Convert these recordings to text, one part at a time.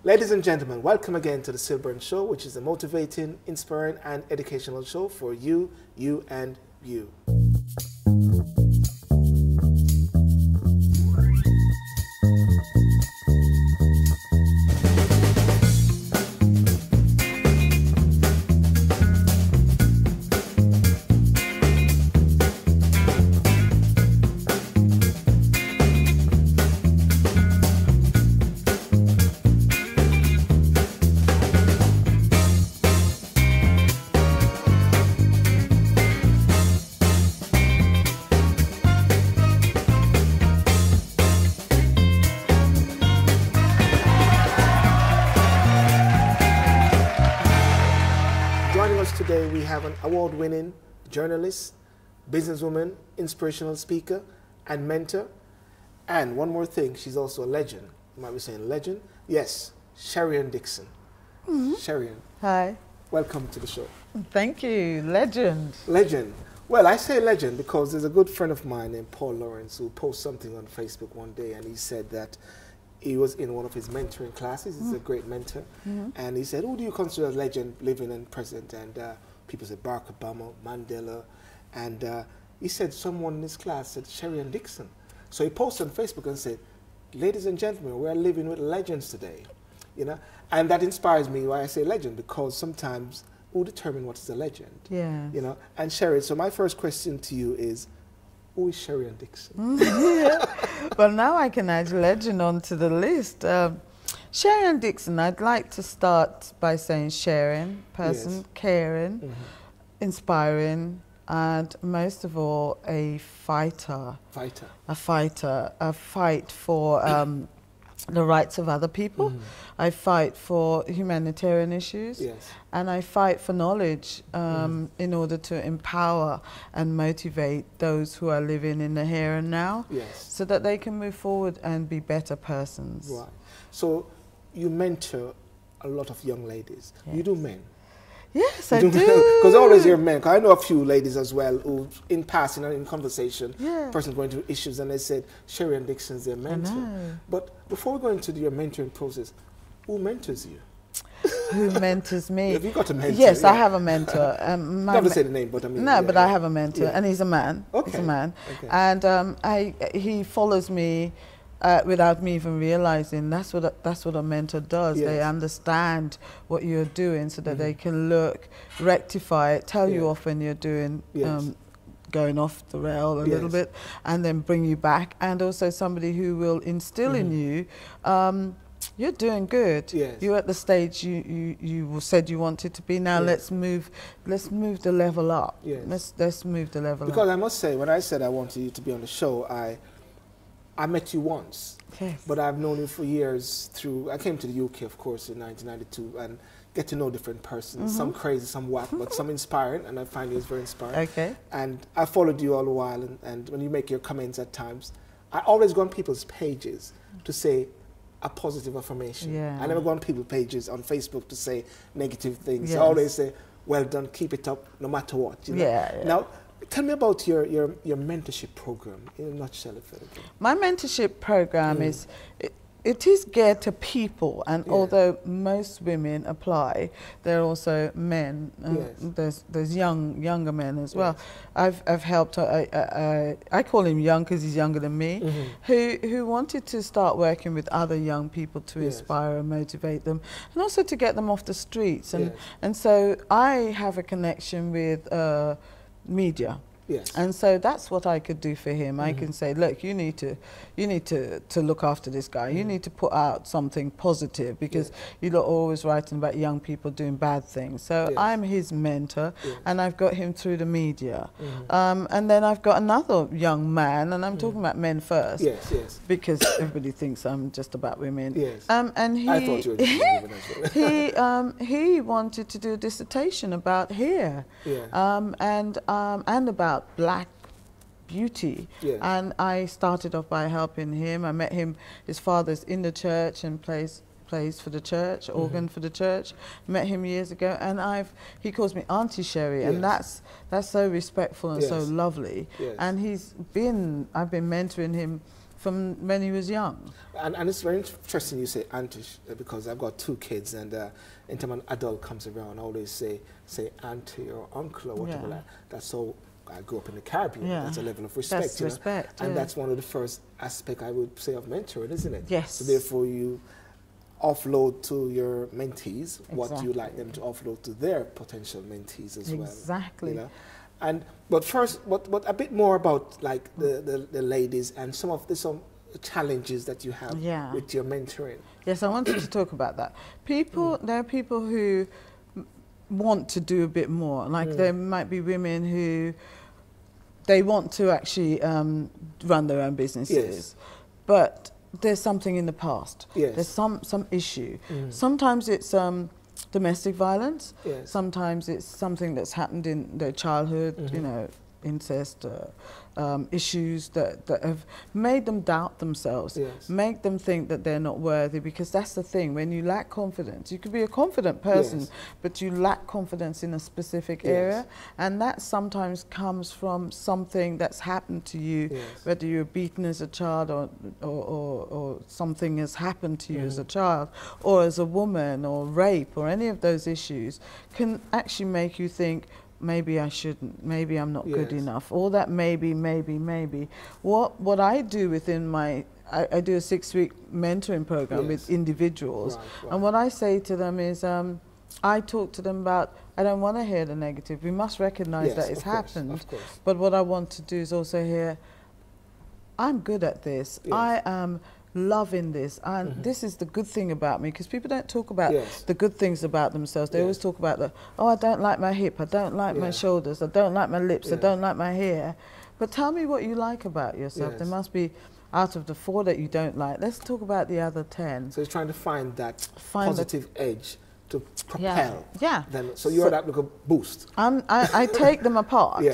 Ladies and gentlemen, welcome again to the SYLBOURNE Show, which is a motivating, inspiring, and educational show for you, and you. Today we have an award-winning journalist, businesswoman, inspirational speaker, and mentor. And one more thing, she's also a legend. You might be saying legend? Yes, Sherian Dixon. Sherian. Hi. Welcome to the show. Thank you. Legend. Legend. Well, I say legend because there's a good friend of mine named Paul Lawrence who posted something on Facebook one day, and he said that he was in one of his mentoring classes. He's a great mentor. And he said, who do you consider a legend living and present? And people said Barack Obama, Mandela. And he said someone in his class said Sherian Dixon. So he posted on Facebook and said, ladies and gentlemen, we're living with legends today. You know? And that inspires me why I say legend, because sometimes who determine what is a legend? Yeah. You know? And Sherian, so my first question to you is, who is Sherian Dixon? Well, now I can add legend onto the list. Sherian Dixon, I'd like to start by saying sharing, person, caring, inspiring, and most of all, a fighter. Fighter. A fighter. A fight for the rights of other people. I fight for humanitarian issues. Yes. And I fight for knowledge in order to empower and motivate those who are living in the here and now, so that they can move forward and be better persons. Right. So you mentor a lot of young ladies. You do men? Yes, I do. Because I always hear men. 'Cause I know a few ladies as well who, in passing and in conversation, person's going through issues and they said, Sherian Dixon's their mentor. But before we go into your mentoring process, who mentors you? Who mentors me? Have you got a mentor? Yes, I have a mentor. Not to say the name, but I mean... No, but I have a mentor, and he's a man. Okay. He's a man. Okay. And he follows me without me even realizing. That's what a mentor does. They understand what you're doing so that they can look, rectify it, tell you off when you're doing... going off the rail a little bit, and then bring you back. And also somebody who will instill in you, you're doing good. You're at the stage you said you wanted to be. Now let's move the level up. Let's move the level up. Because I must say, when I said I wanted you to be on the show, I met you once, but I've known you for years through, I came to the UK, of course, in 1992, and get to know different persons, some crazy, some whack, but some inspiring, and I find you very inspiring. And I followed you all the while, and when you make your comments at times, I always go on people's pages to say a positive affirmation. I never go on people's pages on Facebook to say negative things. I always say, well done, keep it up, no matter what. You know? Now, tell me about your mentorship program in a nutshell. My mentorship program it is geared to people, and although most women apply, there are also men. There's younger men as well. I've helped. I call him young because he's younger than me, who wanted to start working with other young people to inspire and motivate them, and also to get them off the streets. And so I have a connection with media. And so that's what I could do for him. I can say, look, you need to look after this guy. You need to put out something positive, because you're always writing about young people doing bad things. So I'm his mentor, and I've got him through the media. And then I've got another young man, and I'm talking about men first, because everybody thinks I'm just about women. And he, I thought you were just women as well. he wanted to do a dissertation about hair, and about black beauty. And I started off by helping him. I met him. His father's in the church and plays for the church, organ for the church. Met him years ago, and he calls me Auntie Sherry, and that's so respectful and so lovely. And I've been mentoring him from when he was young. And it's very interesting you say auntie, because I've got 2 kids, and anytime an adult comes around, I always say auntie or uncle or whatever. Like, that's so. I grew up in the Caribbean. That's a level of respect. That's respect, and that's one of the first aspects I would say of mentoring, isn't it? Yes. So therefore, you offload to your mentees what you like them to offload to their potential mentees as well. Exactly. You know? But first, what a bit more about like the ladies and some challenges that you have with your mentoring. Yes, I wanted to talk about that. There are people who want to do a bit more. Like there might be women who they want to actually run their own businesses, but there's something in the past. There's some issue. Sometimes it's domestic violence. Sometimes it's something that's happened in their childhood, you know, incest, issues that have made them doubt themselves, make them think that they're not worthy, because that's the thing, when you lack confidence, you could be a confident person, but you lack confidence in a specific area, and that sometimes comes from something that's happened to you, whether you're beaten as a child or something has happened to you as a child, or as a woman, or rape, or any of those issues can actually make you think, maybe I shouldn't, maybe I'm not good enough, all that maybe. What I do within I do a 6-week mentoring program with individuals, and what I say to them is, I talk to them about, I don't want to hear the negative, we must recognize that it's happened, but what I want to do is also hear, I'm good at this, I am loving this, and this is the good thing about me, because people don't talk about the good things about themselves. They always talk about I don't like my hip, I don't like my shoulders, I don't like my lips, I don't like my hair. But tell me what you like about yourself. There must be, out of the 4 that you don't like, let's talk about the other 10. So you're trying to find that positive edge to propel. Then, so you're that little boost. I take them apart.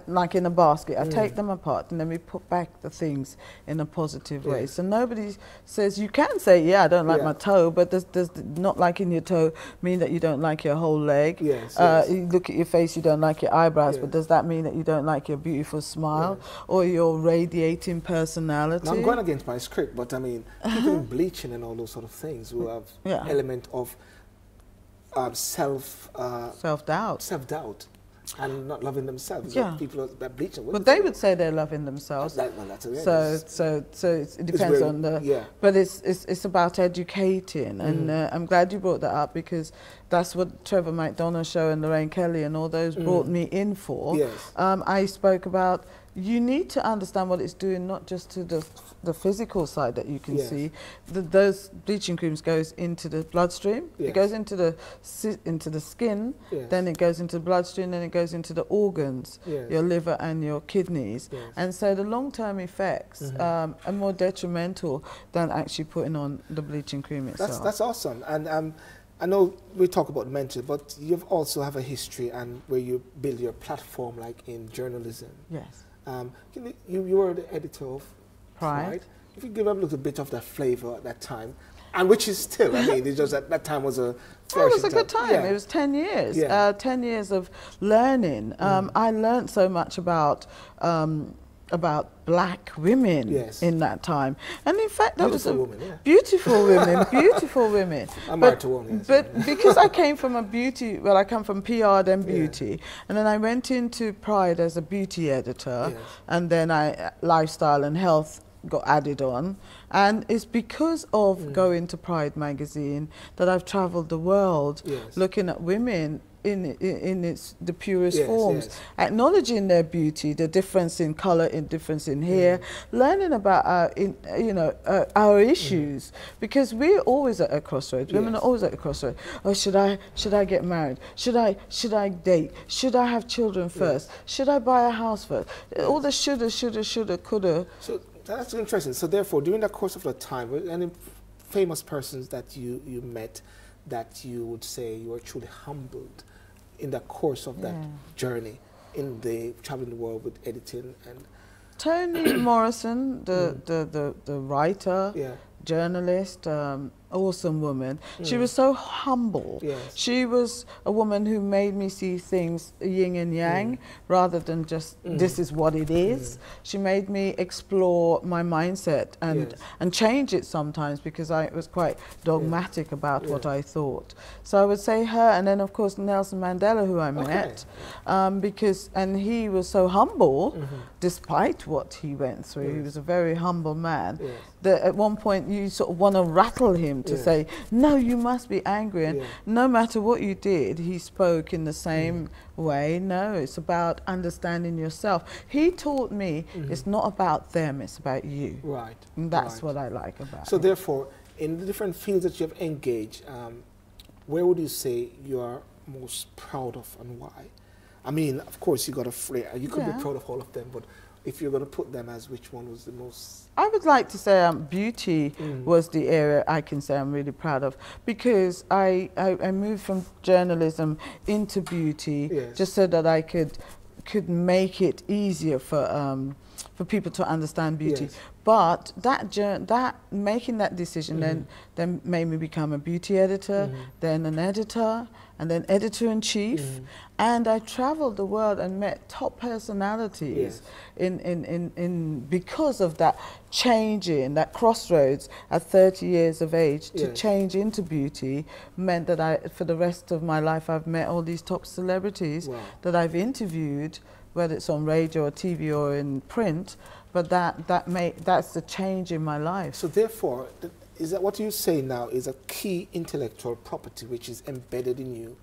Like in a basket, I take them apart, and then we put back the things in a positive way. So nobody says, you can say, I don't like my toe, but does not liking your toe mean that you don't like your whole leg? You look at your face, you don't like your eyebrows, but does that mean that you don't like your beautiful smile or your radiating personality? Now, I'm going against my script, but I mean, people in bleaching and all those sort of things will have element of self-doubt. And not loving themselves. Like people that bleach. But they would say they're loving themselves. So it depends on the. But it's about educating, and I'm glad you brought that up, because that's what Trevor McDonald's show and Lorraine Kelly and all those brought me in for. I spoke about, you need to understand what it's doing, not just to the physical side that you can see. Those bleaching creams goes into the bloodstream. It goes into the skin. Then it goes into the bloodstream. Then it goes into the organs, your liver and your kidneys. And so the long-term effects are more detrimental than actually putting on the bleaching cream itself. That's awesome. And I know we talk about mental, but you also have a history and where you build your platform, like in journalism. You were the editor of Pride. If you give a little bit of that flavor at that time, and which is still, I mean, it's just that time was a flourishing time. It was a good time. It was 10 years. 10 years of learning. I learned so much about black women in that time, and in fact that beautiful was beautiful women. I'm married to one. But because I came from I come from PR then beauty, and then I went into Pride as a beauty editor, and then lifestyle and health got added on, and it's because of going to Pride magazine that I've traveled the world looking at women in the purest forms, acknowledging their beauty, the difference in color, in difference in hair, learning about our issues, because we're always at a crossroads. Women are always at a crossroads. Oh, should I get married? Should I date? Should I have children first? Should I buy a house first? All the shoulda, coulda. So that's interesting. So therefore, during the course of the time, any famous persons that you met that you would say you were truly humbled in the course of that journey in the traveling the world with editing? And Toni Morrison, the writer, journalist, awesome woman. She was so humble. Yes. She was a woman who made me see things yin and yang rather than just this is what it is. She made me explore my mindset and change it sometimes, because I was quite dogmatic about what I thought. So I would say her, and then of course Nelson Mandela, who I met, and he was so humble despite what he went through. He was a very humble man. That at one point you sort of want to rattle him to say, no, you must be angry. And no matter what you did, he spoke in the same way. No, it's about understanding yourself. He taught me it's not about them, it's about you. Right. And that's what I like about So it. therefore, in the different fields that you have engaged, where would you say you are most proud of and why? I mean, of course, you got a you could be proud of all of them, but if you're going to put them as which one was the most... I would like to say beauty was the area I can say I'm really proud of, because I moved from journalism into beauty just so that I could make it easier for people to understand beauty. But that making that decision then made me become a beauty editor, then an editor, and then editor-in-chief. And I traveled the world and met top personalities because of that changing, that crossroads at 30 years of age to change into beauty meant that for the rest of my life I've met all these top celebrities that I've interviewed, whether it's on radio or TV or in print, but that's the change in my life. So therefore, is that what you say now is a key intellectual property which is embedded in you,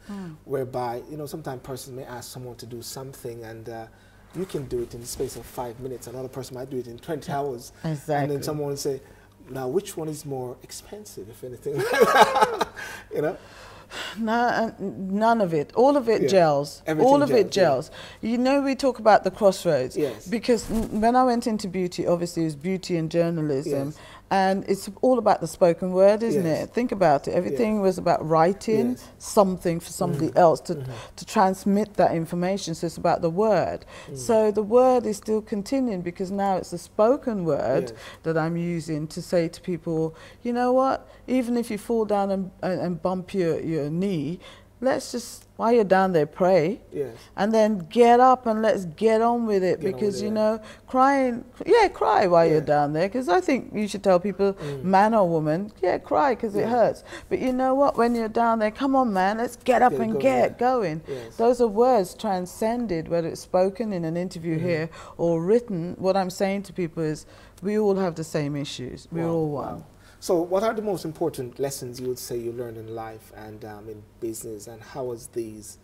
whereby, you know, sometimes persons may ask someone to do something and you can do it in the space of 5 minutes, another person might do it in 20 hours. Exactly. And then someone will say, now which one is more expensive, if anything? You know? No, none of it. All of it gels. Everything all of gels, it gels. You know, we talk about the crossroads. Yes. Because when I went into beauty, obviously it was beauty and journalism. And it's all about the spoken word, isn't it? Think about it. Everything was about writing something for somebody else to transmit that information. So it's about the word. So the word is still continuing, because now it's the spoken word that I'm using to say to people, you know what? Even if you fall down and bump your knee, let's just, while you're down there, pray. And then get up and let's get on with it. Because, you know, crying, cry while you're down there. Because I think you should tell people, man or woman, cry because it hurts. But you know what? When you're down there, come on, man, let's get up and get going. Those are words transcended, whether it's spoken in an interview here or written. What I'm saying to people is, we all have the same issues. We're all one. So what are the most important lessons you would say you learned in life and in business, and how has these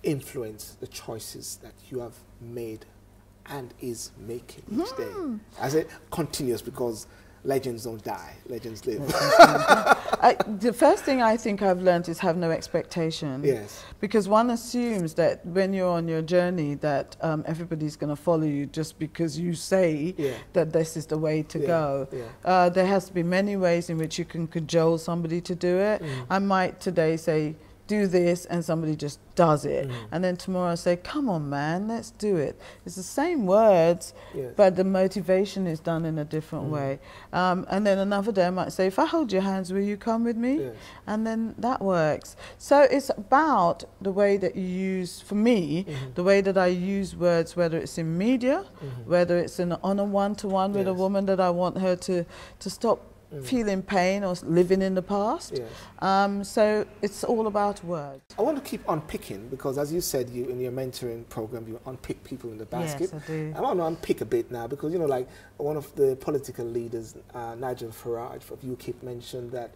influenced the choices that you have made and is making each day? As it continues, because legends don't die, legends live. The first thing I think I've learned is have no expectation. Because one assumes that when you're on your journey that everybody's going to follow you just because you say that this is the way to go. There has to be many ways in which you can cajole somebody to do it. I might today say, do this, and somebody just does it. And then tomorrow I say, come on, man, let's do it. It's the same words, but the motivation is done in a different way. And then another day I might say, if I hold your hands, will you come with me? And then that works. So it's about the way that you use, for me, the way that I use words, whether it's in media, whether it's on a one-to-one with a woman that I want her to stop feeling pain or living in the past. So it's all about words. I want to keep unpicking, because as you said, you in your mentoring program, you unpick people in the basket. Yes, I do. I want to unpick a bit now, because, you know, like one of the political leaders, Nigel Farage of UKIP, mentioned that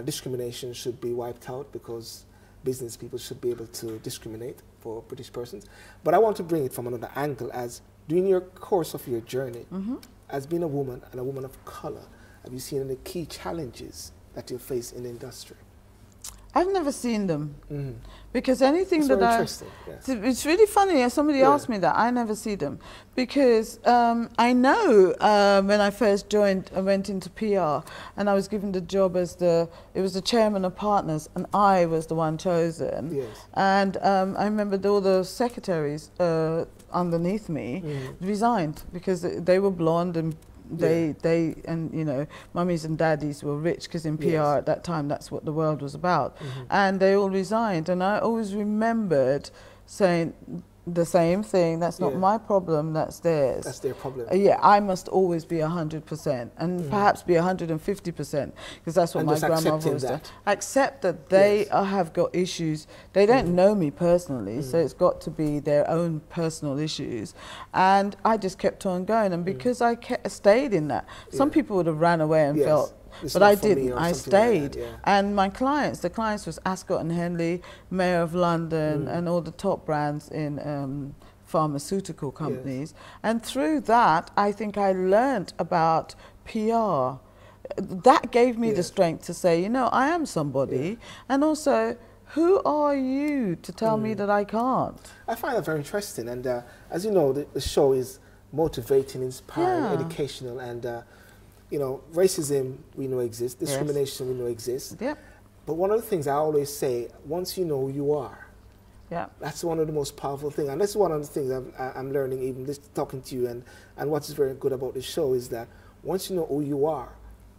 discrimination should be wiped out, because business people should be able to discriminate for British persons. But I want to bring it from another angle, as during your course of your journey, as being a woman and a woman of colour, have you seen any key challenges that you face in the industry? I've never seen them. Because anything that it's really funny, somebody asked me that, I never see them. Because I know when I first joined, I went into PR and I was given the job as it was the chairman of partners, and I was the one chosen. And I remember all the secretaries underneath me resigned because they were blonde and They and you know, mummies and daddies were rich because in PR at that time that's what the world was about, and they all resigned. And I always remembered saying the same thing. That's not my problem. That's theirs. That's their problem. Yeah, I must always be 100%, and perhaps be 150%, because that's what and my grandmother was doing. Accept that they have got issues. They don't know me personally, so it's got to be their own personal issues. And I just kept on going, and because I stayed in that, some people would have ran away and felt. But I didn't. I stayed. Like and my clients, the clients was Ascot and Henley, Mayor of London, and all the top brands in pharmaceutical companies. And through that, I think I learned about PR. That gave me the strength to say, you know, I am somebody. And also, who are you to tell me that I can't? I find that very interesting. And as you know, the show is motivating, inspiring, educational, and you know, racism we know exists, discrimination we know exists. But one of the things I always say, once you know who you are, that's one of the most powerful things. And that's one of the things I'm learning, even just talking to you. And what's very good about this show is that once you know who you are,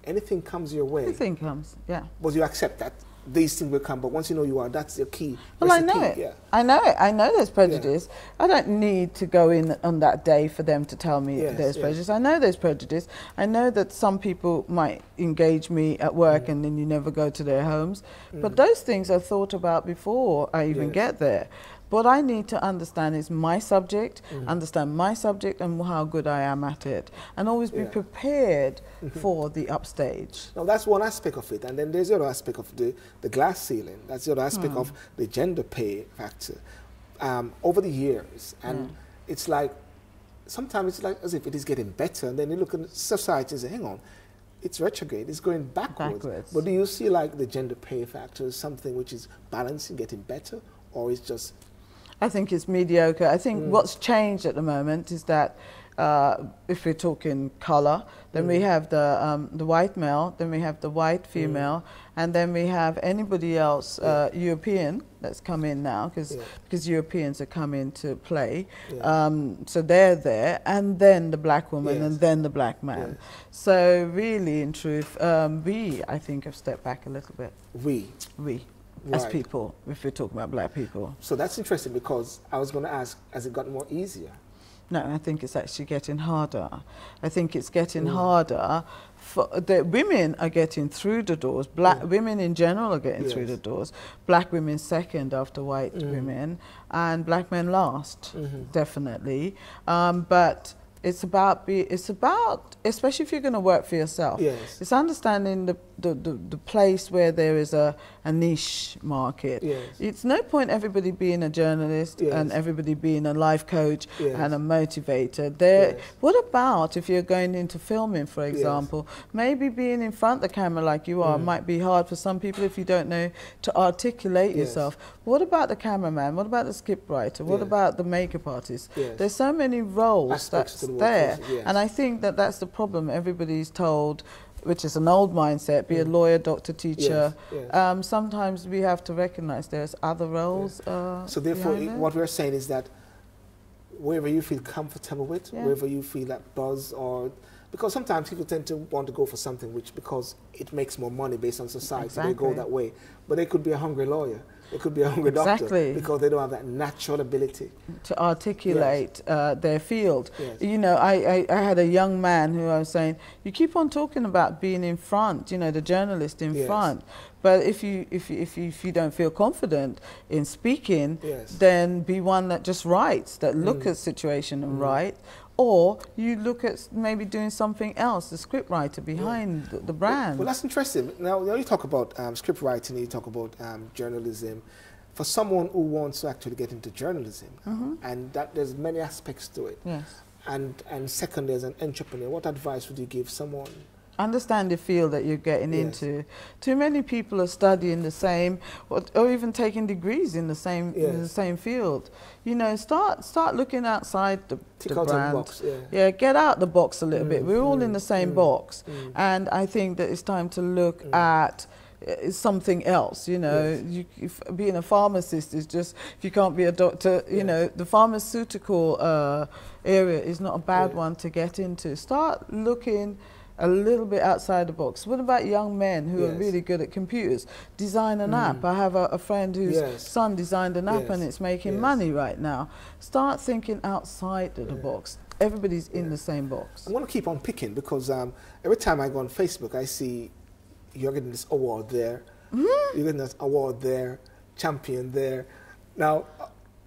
anything comes your way. Anything comes, but you accept that these things will come, but once you know you are, that's your key. Well, I know it. I know it. I know there's prejudice. I don't need to go in on that day for them to tell me there's prejudice. I know there's prejudice. I know that some people might engage me at work and then you never go to their homes. But those things are thought about before I even get there. What I need to understand is my subject, understand my subject and how good I am at it, and always be prepared for the upstage. Now that's one aspect of it, and then there's the other aspect of the glass ceiling. That's the other aspect of the gender pay factor. Over the years, and it's like, sometimes it's like as if it is getting better, and then you look at society and say, hang on, it's retrograde, it's going backwards. But do you see like the gender pay factor as something which is balancing, getting better, or is just... I think it's mediocre. I think what's changed at the moment is that if we're talking colour, then we have the white male, then we have the white female, and then we have anybody else, European, that's come in now, because Europeans are come into play. So they're there, and then the black woman, and then the black man. So really, in truth, we, I think, have stepped back a little bit. We. As people, if we're talking about black people. So that's interesting, because I was going to ask, has it gotten more easier? No, I think it's actually getting harder. I think it's getting harder. For the women are getting through the doors. Black women in general are getting through the doors. Black women second after white women, and black men last, definitely. But it's about, especially if you're going to work for yourself, it's understanding the place where there is a niche market. It's no point everybody being a journalist and everybody being a life coach and a motivator. What about if you're going into filming, for example? Maybe being in front of the camera like you are might be hard for some people if you don't know to articulate yourself. What about the cameraman? What about the script writer? What about the makeup artist? There's so many roles that's there. And I think that that's the problem. Everybody's told, which is an old mindset, be a lawyer, doctor, teacher. Sometimes we have to recognize there's other roles. So therefore, what we're saying is that wherever you feel comfortable with, wherever you feel that buzz, or because sometimes people tend to want to go for something which, because it makes more money based on society, they go that way. But they could be a hungry lawyer. It could be a hungry doctor, because they don't have that natural ability to articulate their field. You know, I had a young man who I was saying, you keep on talking about being in front, you know, the journalist in front, but if you don't feel confident in speaking, then be one that just writes, that look at situation and write. Or you look at maybe doing something else, the script writer behind the brand. Well, that's interesting. Now you talk about script writing, you talk about journalism. For someone who wants to actually get into journalism, and that there's many aspects to it. And second, there's an entrepreneur. What advice would you give someone? Understand the field that you're getting into. Too many people are studying the same, or even taking degrees in the same field. You know, start looking outside the brand. Box, get out the box a little bit. We're all in the same box, and I think that it's time to look at something else, you know. Being a pharmacist is just, if you can't be a doctor, you know, the pharmaceutical area is not a bad one to get into. Start looking a little bit outside the box. What about young men who are really good at computers? Design an app. I have a friend whose son designed an app and it's making money right now. Start thinking outside of the box. Everybody's in the same box. I'm going to keep on picking because every time I go on Facebook, I see you're getting this award there, you're getting this award there, champion there. Now,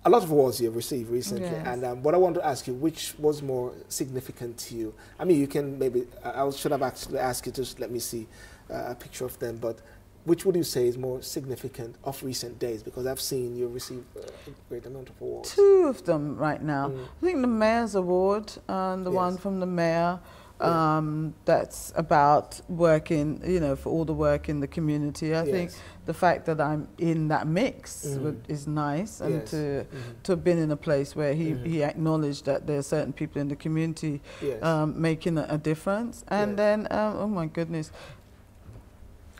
a lot of awards you've received recently, and what I want to ask you, which was more significant to you? I mean, you can maybe, I should have actually asked you to just let me see a picture of them, but which would you say is more significant of recent days? Because I've seen you receive a great amount of awards. 2 of them right now. I think the Mayor's Award, the one from the Mayor, that's about working, you know, for all the work in the community. I think the fact that I'm in that mix is nice, and to have been in a place where he acknowledged that there are certain people in the community making a difference. And then, oh my goodness,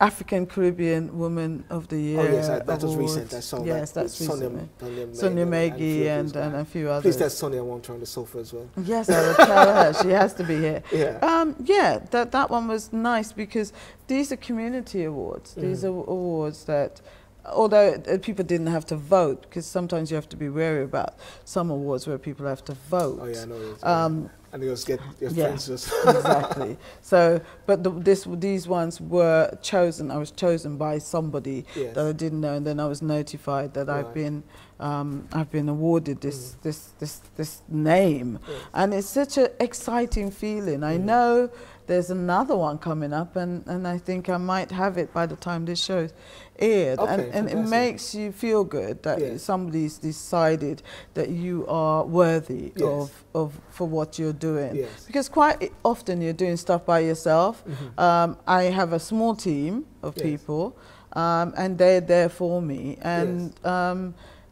African Caribbean Woman of the Year. Oh yes, that was recent. I saw yes, that. That's recent. Sonia Maggie and a few others. Please tell Sonia I want her on the sofa as well. Yes, I will tell her. She has to be here. That one was nice because these are community awards. These are awards that, although people didn't have to vote, because sometimes you have to be wary about some awards where people have to vote. Oh yeah, I know. And you just get your friends just... Exactly. So, but these ones were chosen. I was chosen by somebody that I didn't know, and then I was notified that I've been awarded this name, and it's such an exciting feeling. I know there's another one coming up, and I think I might have it by the time this show's aired. And it makes you feel good that somebody's decided that you are worthy for what you're doing. Because quite often you're doing stuff by yourself. I have a small team of people, and they're there for me. And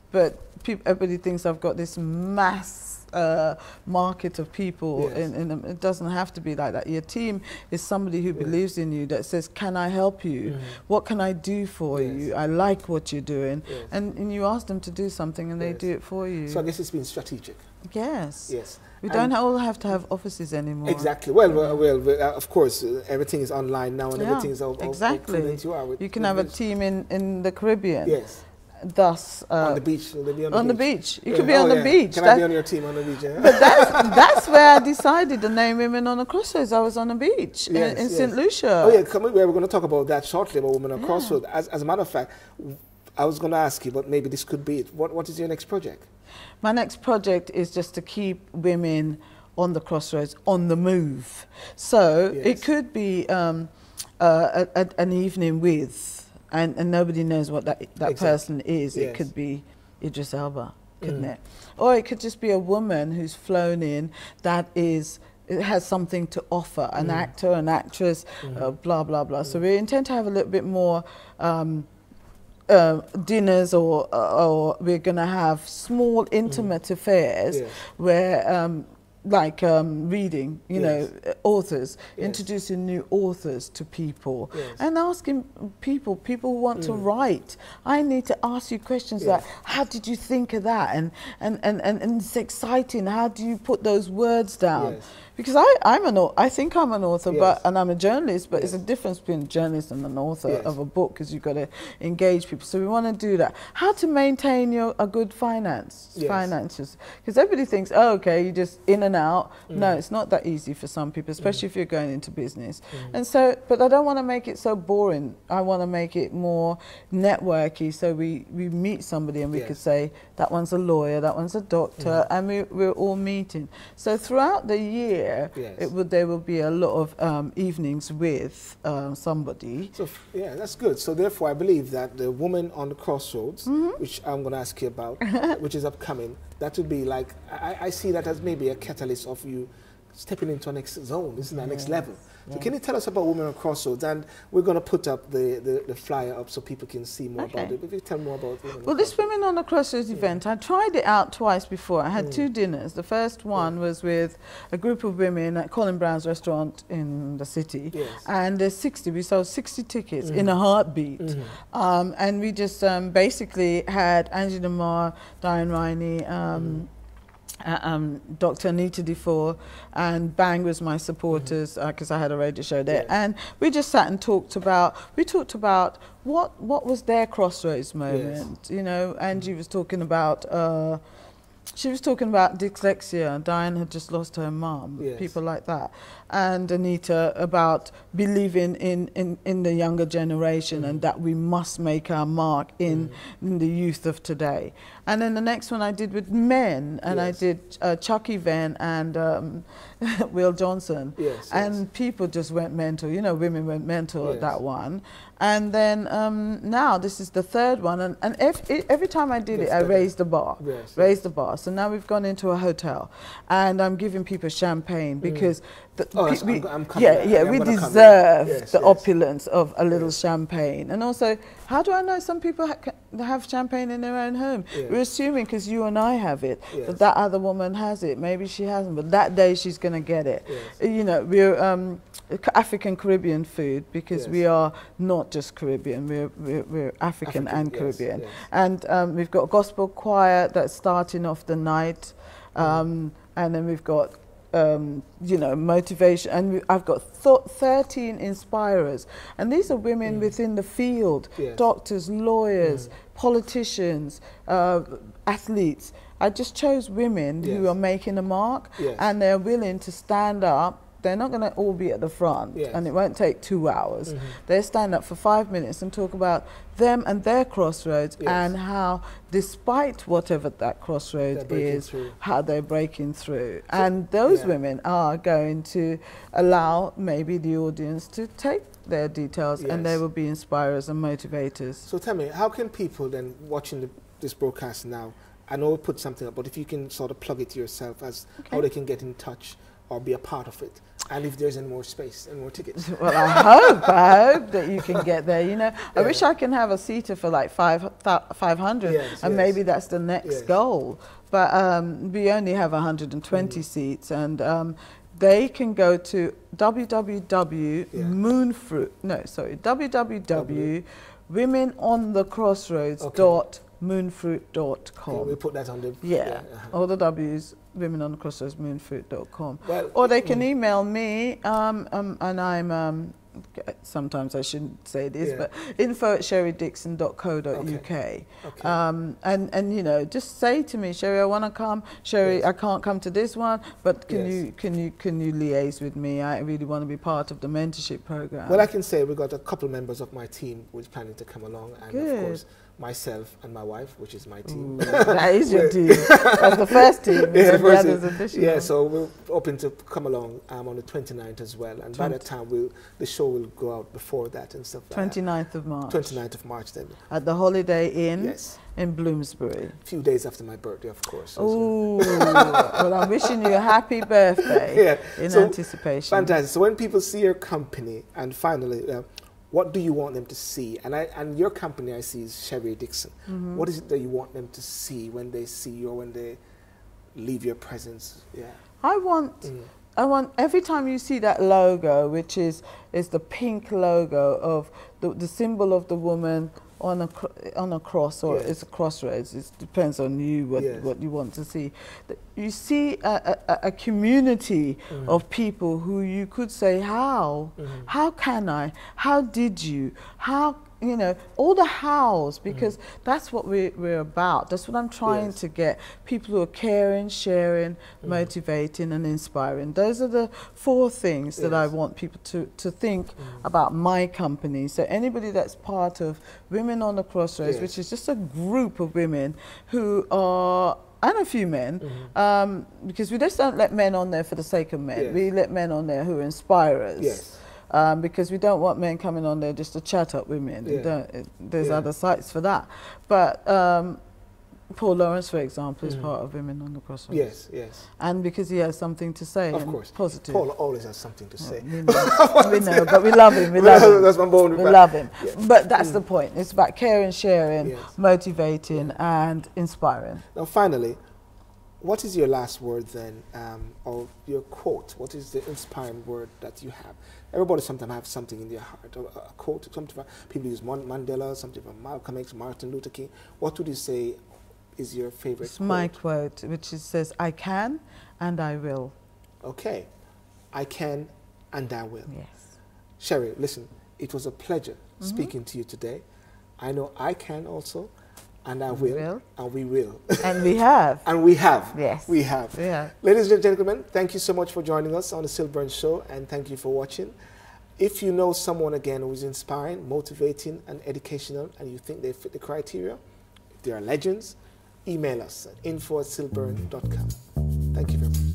but everybody thinks I've got this mass market of people. It doesn't have to be like that. Your team is somebody who believes in you, that says, can I help you? What can I do for you? I like what you're doing. And you ask them to do something and they do it for you. So I guess it's been strategic. Yes. We don't all have to have offices anymore. Exactly. Well, of course, everything is online now, and everything is exactly. You can have a team in the Caribbean. Thus, on the beach. Will they be on the beach? You could be on the beach. Can I be on your team on the beach? But that's where I decided to name Women on the Crossroads. I was on the beach in St. Lucia. Oh yeah, we're going to talk about that shortly, about Women on Crossroads. As a matter of fact, I was going to ask you, but maybe this could be it. What is your next project? My next project is just to keep women on the crossroads, on the move. So it could be an evening with, and nobody knows what that person is. It could be Idris Elba, couldn't it? Or it could just be a woman who's flown in that it has something to offer, an actor, an actress, blah, blah, blah. So we intend to have a little bit more dinners, or we're going to have small intimate affairs where like reading, you know, authors, introducing new authors to people, and asking people who want to write. I need to ask you questions like, how did you think of that? And it's exciting. How do you put those words down? Because I think I'm an author, and I'm a journalist, but it's a difference between a journalist and an author of a book, because you've got to engage people. So we want to do that. How to maintain a good finances. Because everybody thinks, oh, okay, you just in and out. No, it's not that easy for some people, especially if you're going into business. And so, but I don't want to make it so boring. I want to make it more networky, so we meet somebody and we could say, that one's a lawyer, that one's a doctor, and we're all meeting. So throughout the year, there will be a lot of evenings with somebody. So that's good. So therefore, I believe that the Woman on the Crossroads, which I'm going to ask you about, which is upcoming, that would be like, I see that as maybe a catalyst of you stepping into our next zone. This is our next level. So can you tell us about Women on Crossroads? And we're going to put up the flyer up so people can see more about it. If you tell more about Women Well, this Women on the Crossroads event, I tried it out twice before. I had 2 dinners. The first one was with a group of women at Colin Brown's restaurant in the city. And there's 60. We sold 60 tickets in a heartbeat. And we just basically had Angela Marr, Diane Riney, Dr. Anita Defoe, and Bang was my supporters because I had a radio show there, and we just sat and talked about what was their crossroads moment, you know. Angie was talking about dyslexia. Diane had just lost her mum, people like that. And Anita about believing in the younger generation and that we must make our mark in the youth of today. And then the next one I did with men, and I did Chucky Venn and Will Johnson. And people just went mental. You know, women went mental at that one. And then now this is the 3rd one, and every time I did it, I raised the bar, raised the bar. So now we've gone into a hotel, and I'm giving people champagne because we deserve the opulence of a little champagne. And also, how do I know some people have champagne in their own home? We're assuming because you and I have it, that other woman has it. Maybe she hasn't, but that day she's going to get it. You know, we're African Caribbean food because we are not just Caribbean, we're African and Caribbean. And we've got a gospel choir that's starting off the night, and then we've got you know, motivation, and I've got 13 inspirers, and these are women within the field, doctors, lawyers, politicians, athletes. I just chose women who are making a mark, and they're willing to stand up. They're not going to all be at the front, and it won't take 2 hours. They stand up for 5 minutes and talk about them and their crossroads and how, despite whatever that crossroad is, how they're breaking through. So, and those women are going to allow maybe the audience to take their details, and they will be inspirers and motivators. So tell me, how can people then watching this broadcast now, I know we'll put something up, but if you can sort of plug it to yourself as how they can get in touch or be a part of it, and if there's any more space and more tickets. Well, I hope that you can get there. You know, I wish I can have a seater for like 500, and maybe that's the next goal. But we only have 120 seats, and they can go to www.womenonthecrossroads.moonfruit.com. Okay, we'll put that on the... all the W's, womenonthecrossroads.moonfruit.com. Well, or they can email me, and I'm... sometimes I shouldn't say this, but info@sherrydixon.co.uk. And you know, just say to me, Sherry, I want to come. Sherry, I can't come to this one, but can you liaise with me? I really want to be part of the mentorship program. Well, I can say we've got a couple of members of my team who's planning to come along, and of course myself and my wife, which is my team. Ooh, that is your team. That's the first team. So we're hoping to come along on the 29th as well, and by that time the show will go out before that and stuff like 29th of March. 29th of March then. At the Holiday Inn in Bloomsbury. A few days after my birthday, of course. Oh, well, I'm wishing you a happy birthday in anticipation. Fantastic. So when people see your company, and finally, what do you want them to see? And your company, I see, is Sherry Dixon. What is it that you want them to see when they see you or when they leave your presence? I want every time you see that logo, which is the pink logo of the symbol of the woman on a cross, or it's a crossroads. It depends on you what you want to see. You see a community of people who you could say, how can I? How did you? How? You know, all the hows, because that's what we're about. That's what I'm trying to get. People who are caring, sharing, motivating and inspiring. Those are the 4 things that I want people to think about my company. So anybody that's part of Women on the Crossroads, which is just a group of women who are, and a few men, because we just don't let men on there for the sake of men. We let men on there who inspire us. Because we don't want men coming on there just to chat up women. There's other sites for that. But Paul Lawrence, for example, is part of Women on the Crossroads. Yes, yes. And because he has something to say. Of course. Positive. Paul always has something to say. We know, but we love him. We love him. That's my bone. We love him. Yeah. But that's the point. It's about caring, sharing, Yes. motivating, and inspiring. Now, finally, what is your last word then, or your quote? What is the inspiring word that you have? Everybody sometimes have something in their heart, a quote. Something from, people use Mandela, something from Malcolm X, Martin Luther King. What would you say is your favorite It's quote? my quote, which says, I can and I will. Okay. I can and I will. Yes. Sherry, listen, it was a pleasure speaking to you today. I know I can also, and I will, and we will. And we have. And we have. Yes. We have. Yeah. Ladies and gentlemen, thank you so much for joining us on the SYLBOURNE Show, and thank you for watching. If you know someone, again, who is inspiring, motivating, and educational, and you think they fit the criteria, if they are legends, email us at info@sylbourne.com. Thank you very much.